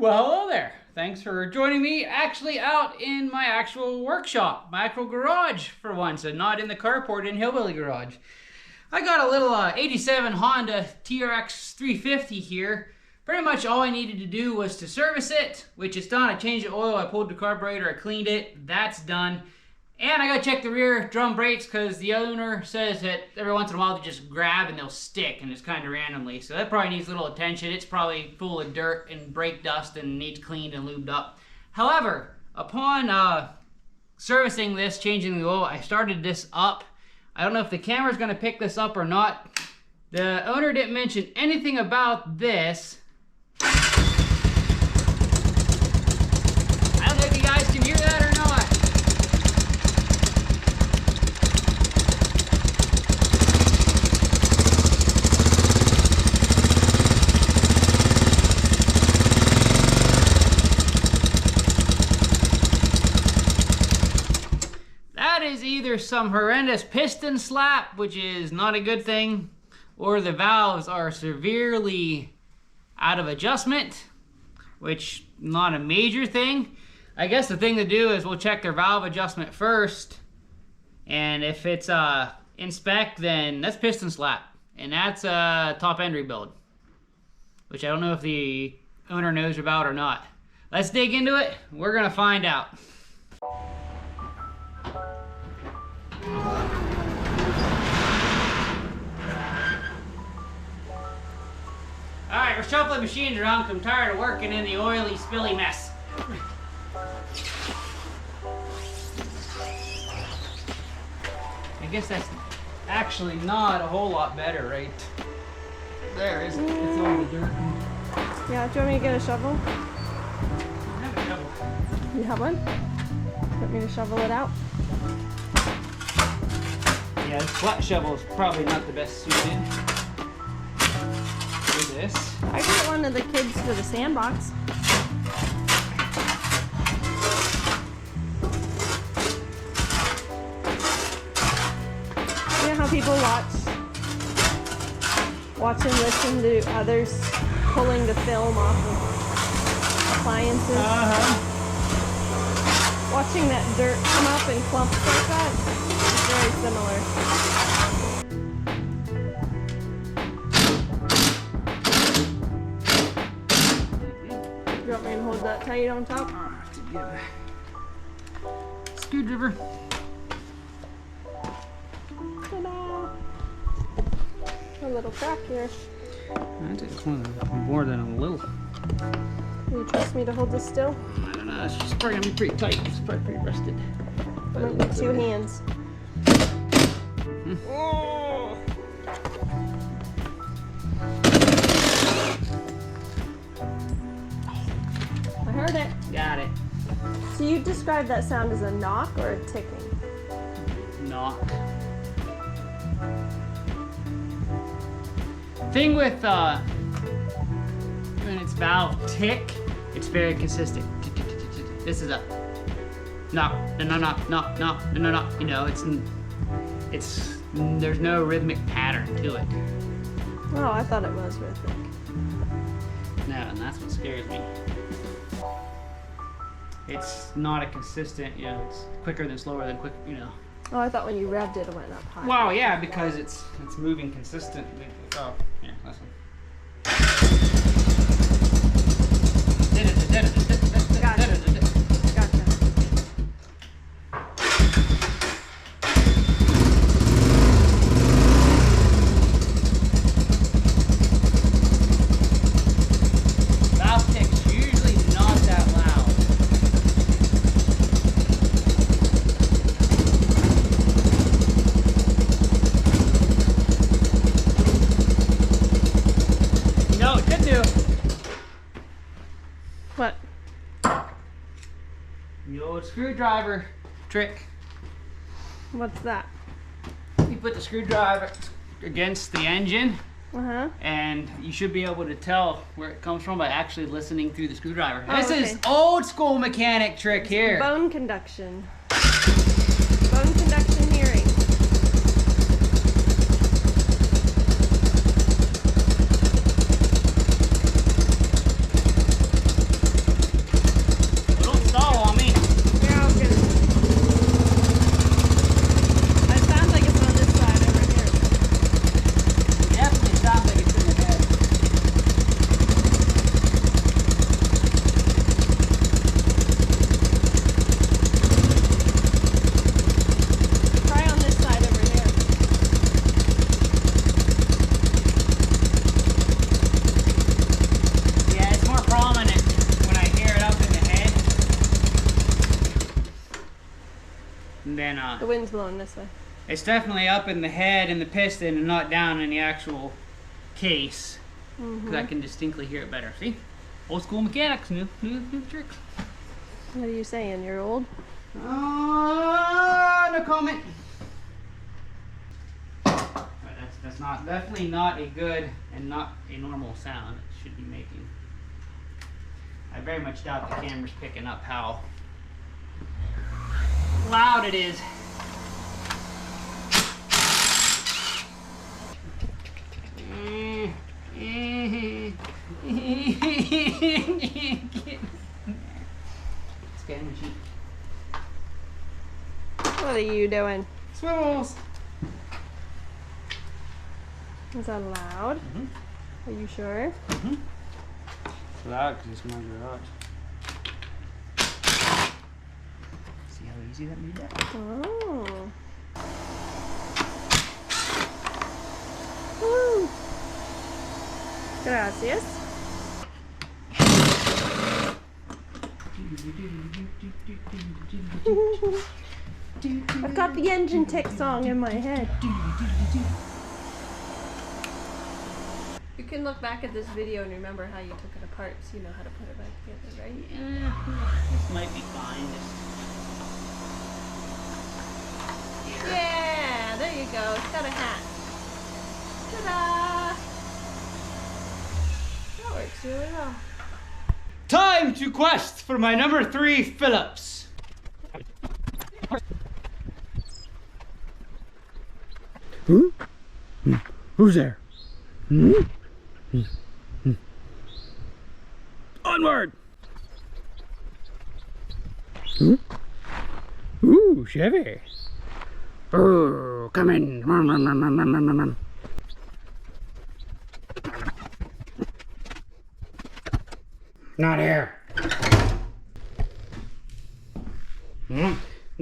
Well, hello there. Thanks for joining me actually out in my actual workshop, my actual garage for once, and not in the carport in Hillbilly Garage. I got a little 87 Honda TRX 350 here. Pretty much all I needed to do was to service it, which is done. I changed the oil, I pulled the carburetor, I cleaned it, that's done. And I gotta check the rear drum brakes because the owner says that every once in a while they just grab and they'll stick and it's kind of randomly. So that probably needs a little attention. It's probably full of dirt and brake dust and needs cleaned and lubed up. However, upon servicing this, changing the oil, I started this up. I don't know if the camera's gonna pick this up or not. The owner didn't mention anything about this. I don't know if you guys can hear that or not. That is either some horrendous piston slap, which is not a good thing, or the valves are severely out of adjustment, which not a major thing. I guess the thing to do is we'll check their valve adjustment first, and if it's inspect, then that's piston slap, and that's a top end rebuild, which I don't know if the owner knows about or not. Let's dig into it. We're gonna find out. Alright, we're shuffling machines around because I'm tired of working in the oily, spilly mess. I guess that's actually not a whole lot better right there, is it? It's all the dirt. Yeah, do you want me to get a shovel? I have a shovel. You have one? Want me to shovel it out? Yeah, this flat shovel is probably not the best suited. This. I got one of the kids for the sandbox. You know how people watch and listen to others pulling the film off of appliances? Watching that dirt come up in clumps like that is very similar. You want me to hold that tight on top? Screwdriver. Ta-da! A little crack here. That's more than a little. Do you trust me to hold this still? I don't know, it's just probably gonna be pretty tight. It's probably pretty rusted. I'm gonna need 2 hands. Oh. I heard it. Got it. So you describe that sound as a knock or a ticking? Knock. Thing with when it's valve tick, it's very consistent. This is a knock, no, knock, knock, knock, no, knock. You know, it's there's no rhythmic pattern to it. Oh, I thought it was rhythmic. No, and that's what scares me. It's not a consistent, you know, it's quicker than slower than quick, you know. Oh, I thought when you revved it, it went up high. Well, yeah, because it's moving consistently. Oh, here, listen. Gotcha. Gotcha. Valve tick's usually not that loud. You know, it could do. What? The old screwdriver trick. What's that? You put the screwdriver against the engine, Uh-huh. and you should be able to tell where it comes from by actually listening through the screwdriver. Oh, This okay. is old school mechanic trick here. Bone conduction. Bone conduction hearing. And The wind's blowing this way. it's definitely up in the head and the piston and not down in the actual case. Because I can distinctly hear it better. See? Old school mechanics, new tricks. What are you saying? You're old? No comment. But that's definitely not a good and not a normal sound it should be making. I very much doubt the camera's picking up how loud it is. Scan machine. What are you doing? Swivels. Is that loud? Are you sure? It's loud because it's my garage. See how easy that made that? Oh. Woo. Gracias. I've got the engine tick song in my head. You can look back at this video and remember how you took it apart so you know how to put it back together, right? Yeah, this might be fine. Yeah, there you go. It's got a hat. Ta-da! That works really well. Time to quest for my number 3 Phillips. Who? Who's there? Onward! Ooh, Chevy. Oh, come in. Not here.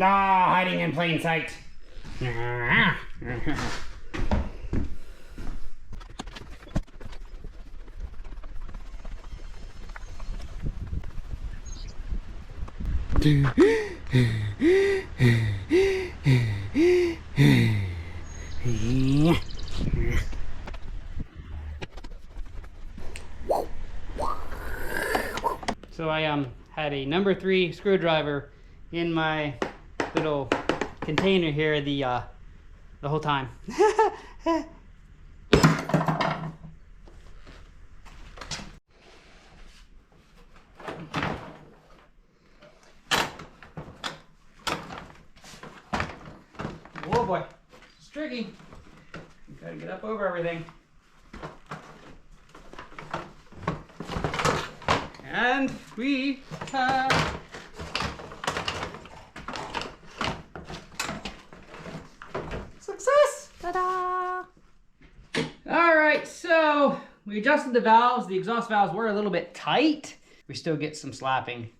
Ah, hiding in plain sight. So I had a number 3 screwdriver in my little container here the whole time. Oh boy, it's tricky. You gotta get up over everything. And we have success! Ta-da! Alright, so we adjusted the valves. The exhaust valves were a little bit tight. We still get some slapping.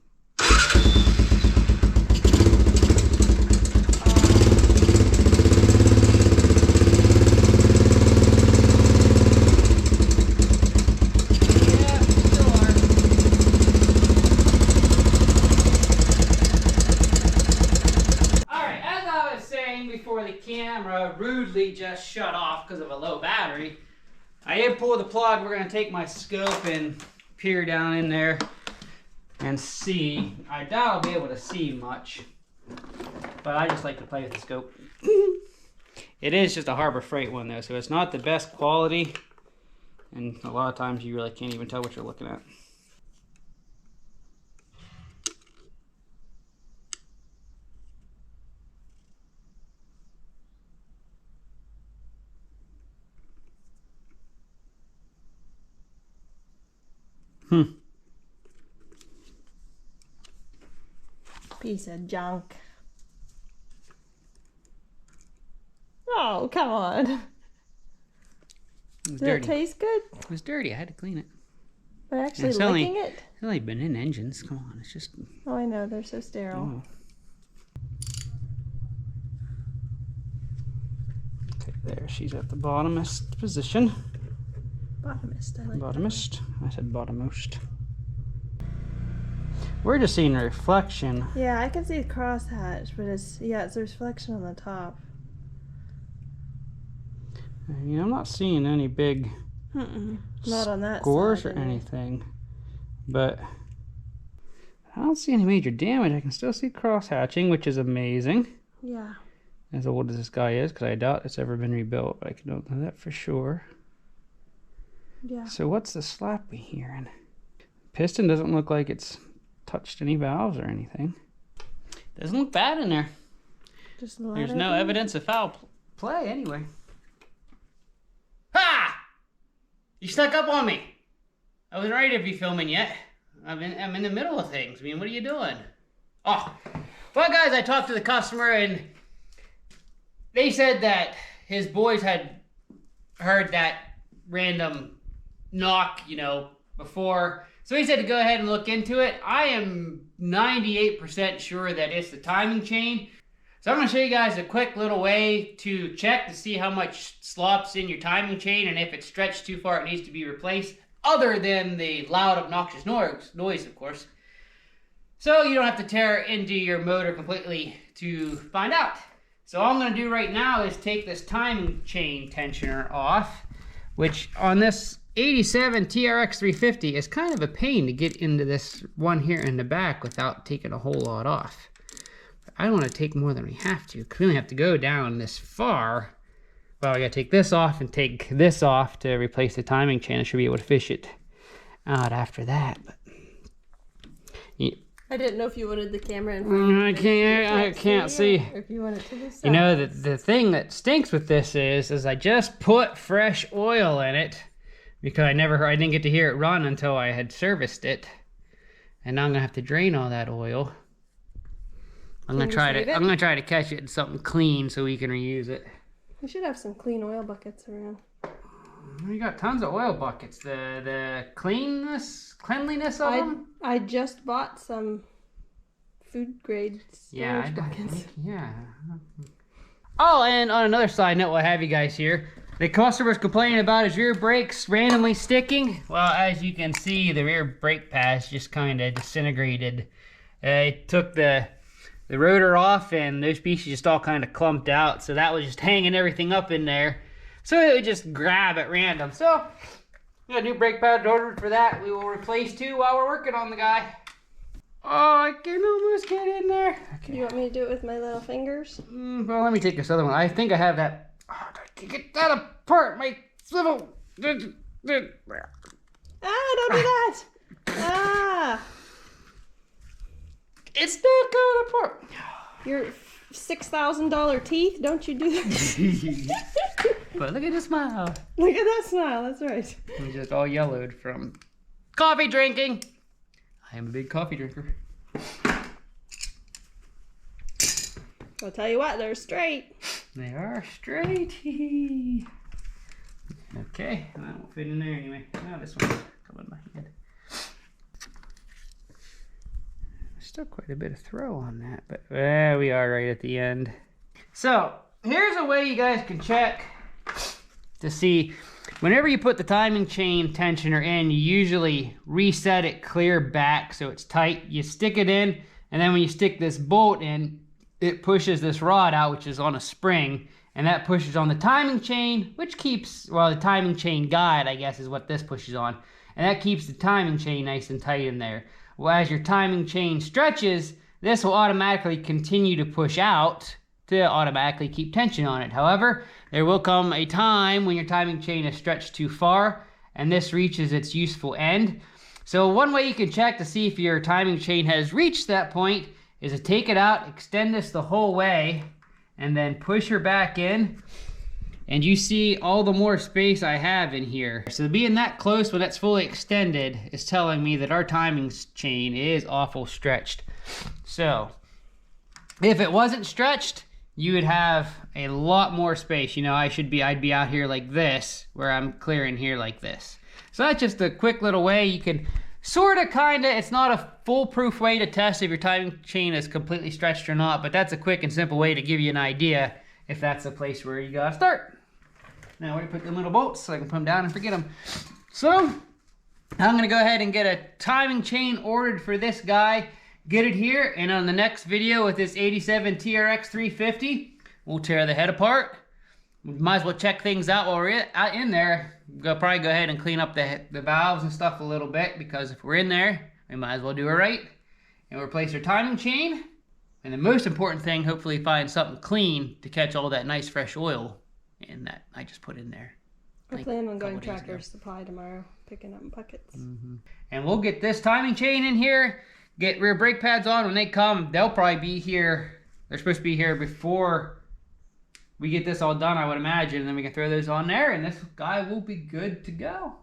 Before the camera rudely just shut off because of a low battery, I did pull the plug. We're going to take my scope and peer down in there and see. I doubt I'll be able to see much, but I just like to play with the scope. It is just a Harbor Freight one though, so it's not the best quality, and a lot of times you really can't even tell what you're looking at. Piece of junk. Oh, come on. It was Does dirty. it taste good? It was dirty. I had to clean it. By actually It's only- licking it? It's only been in engines. Come on, it's just. Oh, I know. They're so sterile. Oh. Okay, there. She's at the bottomest position. Bottomist. I like that. Bottomest. I said bottommost. We're just seeing a reflection. Yeah, I can see the crosshatch, but it's a reflection on the top. I'm not seeing any big Not on that scores side, or anything, but I don't see any major damage. I can still see cross-hatching, which is amazing. Yeah. As old as this guy is, because I doubt it's ever been rebuilt, but I don't know that for sure. Yeah. So what's the slap we hearing? Piston doesn't look like it's touched any valves or anything. Doesn't look bad in there. There's no evidence of foul play anyway. Ha! You snuck up on me. I wasn't ready to be filming yet. I'm in the middle of things. I mean, what are you doing? Oh, well, guys, I talked to the customer and they said that his boys had heard that random knock, before. So he said to go ahead and look into it. I am 98% sure that it's the timing chain. So I'm going to show you guys a quick little way to check to see how much slop's in your timing chain and if it's stretched too far it needs to be replaced, other than the loud obnoxious noise, of course. So you don't have to tear into your motor completely to find out. So all I'm going to do right now is take this timing chain tensioner off, which on this 87 TRX 350 is kind of a pain to get into this one here in the back without taking a whole lot off. I don't want to take more than we have to, because we only have to go down this far. Well, I got to take this off and take this off to replace the timing chain. I should be able to fish it out after that. But I didn't know if you wanted the camera in front of you. I can't see. Or if you want it to the side. You know, the thing that stinks with this is I just put fresh oil in it because I didn't get to hear it run until I had serviced it. And now I'm gonna have to drain all that oil. I'm gonna try to catch it in something clean so we can reuse it. We should have some clean oil buckets around. We got tons of oil buckets. The cleanliness of them. I just bought some food grade storage buckets. Yeah. Oh, and on another side note, we'll have you guys here. The customer's complaining about his rear brakes randomly sticking. Well, as you can see, the rear brake pads just kind of disintegrated. It took the rotor off and those pieces just all kind of clumped out. So that was just hanging everything up in there. So it would just grab at random. So we got new brake pads ordered for that. We will replace 2 while we're working on the guy. Oh, I can almost get in there. Okay. You want me to do it with my little fingers? Well, let me take this other one. I think I have that. Oh, I can get that apart. My swivel. Ah, don't do that. Ah. It's not going apart. Your $6,000 teeth, don't you do that? But look at the smile. Look at that smile, that's right. It's just all yellowed from coffee drinking. I am a big coffee drinker. I'll tell you what, they're straight. They are straight. Okay, that won't fit in there anyway. Now this one's coming in my head. Still quite a bit of throw on that, but there we are right at the end. So here's a way you guys can check to see whenever you put the timing chain tensioner in, you usually reset it clear back so it's tight. You stick it in, and then when you stick this bolt in, it pushes this rod out, which is on a spring, and that pushes on the timing chain, which keeps, well, the timing chain guide, I guess, is what this pushes on, and that keeps the timing chain nice and tight in there. Well, as your timing chain stretches, this will automatically continue to push out to automatically keep tension on it. However, there will come a time when your timing chain is stretched too far and this reaches its useful end. So one way you can check to see if your timing chain has reached that point is to take it out, extend this the whole way, and then push her back in. And you see all the more space I have in here. So being that close when it's fully extended is telling me that our timing chain is awful stretched. So if it wasn't stretched, you would have a lot more space. You know, I'd be out here like this, where I'm clearing here like this. So that's just a quick little way you can sort of, kind of, it's not a foolproof way to test if your timing chain is completely stretched or not, but that's a quick and simple way to give you an idea if that's the place where you gotta start. Now where to put them little bolts so I can put them down and forget them. So I'm gonna go ahead and get a timing chain ordered for this guy, get it here, and on the next video with this 87 TRX 350, we'll tear the head apart. We might as well check things out while we're in there. We'll probably go ahead and clean up the valves and stuff a little bit, because if we're in there, we might as well do it right. And replace our timing chain. And the most important thing, hopefully find something clean to catch all that nice fresh oil in that I just put in there. I plan on going Tractor Supply tomorrow, picking up buckets. And we'll get this timing chain in here, get rear brake pads on. When they come, they'll probably be here. They're supposed to be here before we get this all done, I would imagine. And then we can throw those on there, and this guy will be good to go.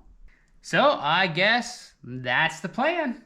So I guess that's the plan.